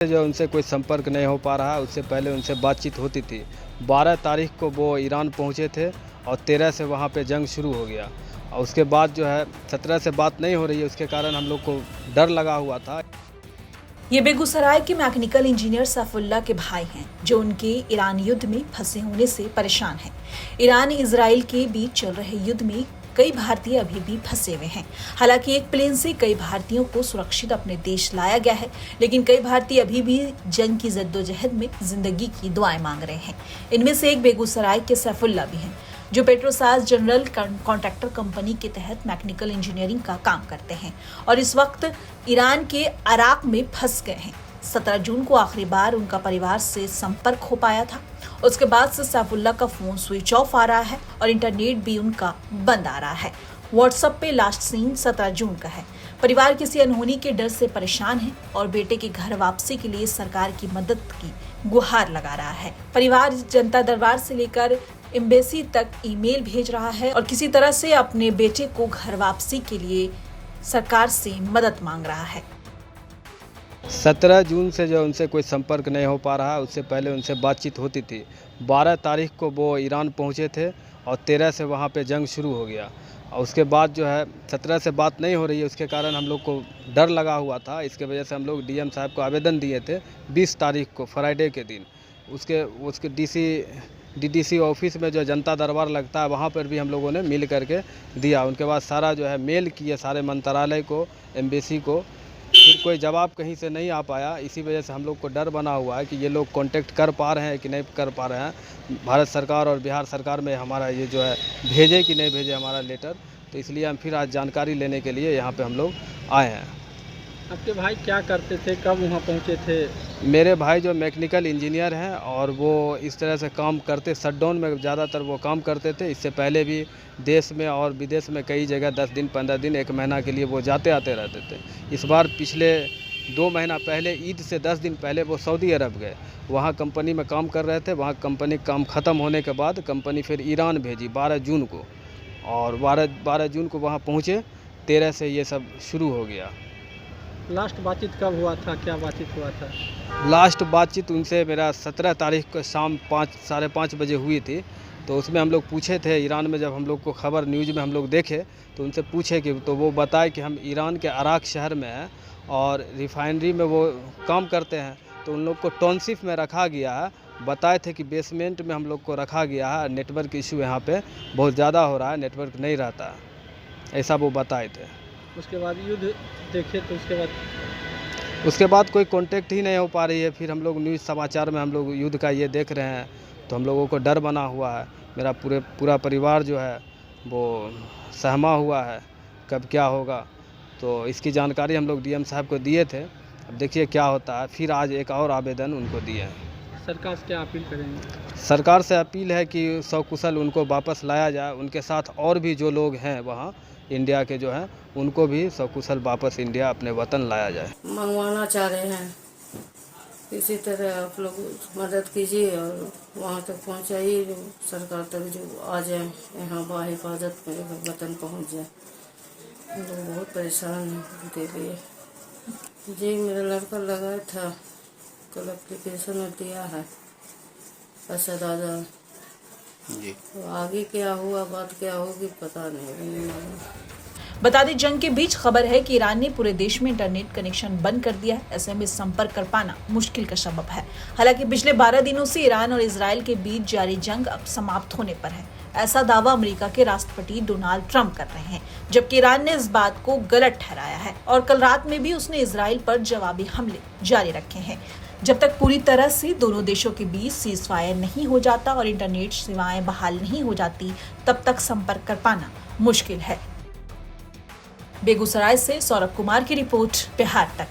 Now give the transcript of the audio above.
जो उनसे कोई संपर्क नहीं हो पा रहा है, उससे पहले उनसे बातचीत होती थी। 12 तारीख को वो ईरान पहुंचे थे और 13 से वहां पे जंग शुरू हो गया और उसके बाद जो है 17 से बात नहीं हो रही है, उसके कारण हम लोग को डर लगा हुआ था। ये बेगूसराय के मैकेनिकल इंजीनियर सैफुल्लाह के भाई हैं, जो उनके ईरान युद्ध में फंसे होने से परेशान हैं। ईरान इजराइल के बीच चल रहे युद्ध में कई भारतीय अभी भी फंसे हुए हैं। हालांकि एक प्लेन से कई भारतीयों को सुरक्षित अपने देश लाया गया है, लेकिन कई भारतीय अभी भी जंग की जद्दोजहद में जिंदगी की दुआएं मांग रहे हैं। इनमें से एक बेगूसराय के सैफुल्लाह भी हैं, जो पेट्रोसास जनरल कॉन्ट्रैक्टर कंपनी के तहत मैकेनिकल इंजीनियरिंग का काम करते हैं और इस वक्त ईरान के अराक में फंस गए हैं। 17 जून को आखिरी बार उनका परिवार से संपर्क हो पाया था। उसके बाद से सैफुल्लाह का फोन स्विच ऑफ आ रहा है और इंटरनेट भी उनका बंद आ रहा है। व्हाट्सएप पे लास्ट सीन 17 जून का है। परिवार किसी अनहोनी के डर से परेशान है और बेटे के घर वापसी के लिए सरकार की मदद की गुहार लगा रहा है। परिवार जनता दरबार से लेकर एम्बेसी तक ईमेल भेज रहा है और किसी तरह से अपने बेटे को घर वापसी के लिए सरकार से मदद मांग रहा है। 17 जून से जो उनसे कोई संपर्क नहीं हो पा रहा है, उससे पहले उनसे बातचीत होती थी। 12 तारीख को वो ईरान पहुंचे थे और 13 से वहां पे जंग शुरू हो गया और उसके बाद जो है 17 से बात नहीं हो रही है, उसके कारण हम लोग को डर लगा हुआ था। इसके वजह से हम लोग डीएम साहब को आवेदन दिए थे 20 तारीख को फ्राइडे के दिन। उसके डीडीसी ऑफिस में जो जनता दरबार लगता है, वहाँ पर भी हम लोगों ने मिल करके दिया। उनके बाद सारा जो है मेल किए सारे मंत्रालय को, एम्बेसी को, फिर कोई जवाब कहीं से नहीं आ पाया। इसी वजह से हम लोग को डर बना हुआ है कि ये लोग कांटेक्ट कर पा रहे हैं कि नहीं कर पा रहे हैं। भारत सरकार और बिहार सरकार में हमारा ये जो है भेजे कि नहीं भेजे हमारा लेटर। तो इसलिए हम फिर आज जानकारी लेने के लिए यहाँ पे हम लोग आए हैं। आपके भाई क्या करते थे, कब वहाँ पहुँचे थे? मेरे भाई जो मैकेनिकल इंजीनियर हैं और वो इस तरह से काम करते, शटडाउन में ज़्यादातर वो काम करते थे। इससे पहले भी देश में और विदेश में कई जगह 10 दिन 15 दिन 1 महीना के लिए वो जाते आते रहते थे। इस बार पिछले 2 महीना पहले ईद से 10 दिन पहले वो सऊदी अरब गए। वहाँ कंपनी में काम कर रहे थे। वहाँ कंपनी काम ख़त्म होने के बाद कंपनी फिर ईरान भेजी 12 जून को और 12 जून को वहाँ पहुँचे। 13 से ये सब शुरू हो गया। लास्ट बातचीत कब हुआ था, क्या बातचीत हुआ था? लास्ट बातचीत उनसे मेरा 17 तारीख को शाम 5 साढ़े 5 बजे हुई थी। तो उसमें हम लोग पूछे थे, ईरान में जब हम लोग को खबर न्यूज़ में हम लोग देखे तो उनसे पूछे कि, तो वो बताए कि हम ईरान के अराक शहर में हैं और रिफाइनरी में वो काम करते हैं। तो उन लोग को टाउनशिप में रखा गया है। बताए थे कि बेसमेंट में हम लोग को रखा गया है, नेटवर्क इशू यहाँ पे बहुत ज़्यादा हो रहा है, नेटवर्क नहीं रहता है, ऐसा वो बताए थे। उसके बाद युद्ध देखे तो उसके बाद कोई कांटेक्ट ही नहीं हो पा रही है। फिर हम लोग न्यूज़ समाचार में हम लोग युद्ध का ये देख रहे हैं तो हम लोगों को डर बना हुआ है। मेरा पूरा परिवार जो है वो सहमा हुआ है कब क्या होगा। तो इसकी जानकारी हम लोग डीएम साहब को दिए थे। अब देखिए क्या होता है। फिर आज एक और आवेदन उनको दिए हैं। सरकार से क्या अपील करेंगे? सरकार से अपील है कि सकुशल उनको वापस लाया जाए। उनके साथ और भी जो लोग हैं वहाँ इंडिया के जो हैं, उनको भी सकुशल वापस इंडिया अपने वतन लाया जाए। मंगवाना चाह रहे हैं, किसी तरह आप लोग मदद कीजिए और वहाँ तक पहुँचाइए, जो सरकार तक जो आ जाए, यहाँ बाहिफाजत में वतन पहुँच जाए। हम लोग बहुत परेशान हैं उनके लिए। जी मेरा लड़का लगाया था, कल एप्लीकेशन में दिया है पैसा दादा जी। तो आगे क्या हुआ, बात क्या होगी पता नहीं। बता दें, जंग के बीच खबर है कि ईरान ने पूरे देश में इंटरनेट कनेक्शन बंद कर दिया है। ऐसे में संपर्क कर पाना मुश्किल का सबब है। हालांकि पिछले 12 दिनों से ईरान और इजराइल के बीच जारी जंग अब समाप्त होने पर है। ऐसा दावा अमेरिका के राष्ट्रपति डोनाल्ड ट्रंप कर रहे हैं, जबकि ईरान ने इस बात को गलत ठहराया है और कल रात में भी उसने इजराइल पर जवाबी हमले जारी रखे हैं। जब तक पूरी तरह से दोनों देशों के बीच सीज़फायर नहीं हो जाता और इंटरनेट सेवाएं बहाल नहीं हो जाती, तब तक संपर्क कर पाना मुश्किल है। बेगूसराय से सौरभ कुमार की रिपोर्ट, बिहार तक।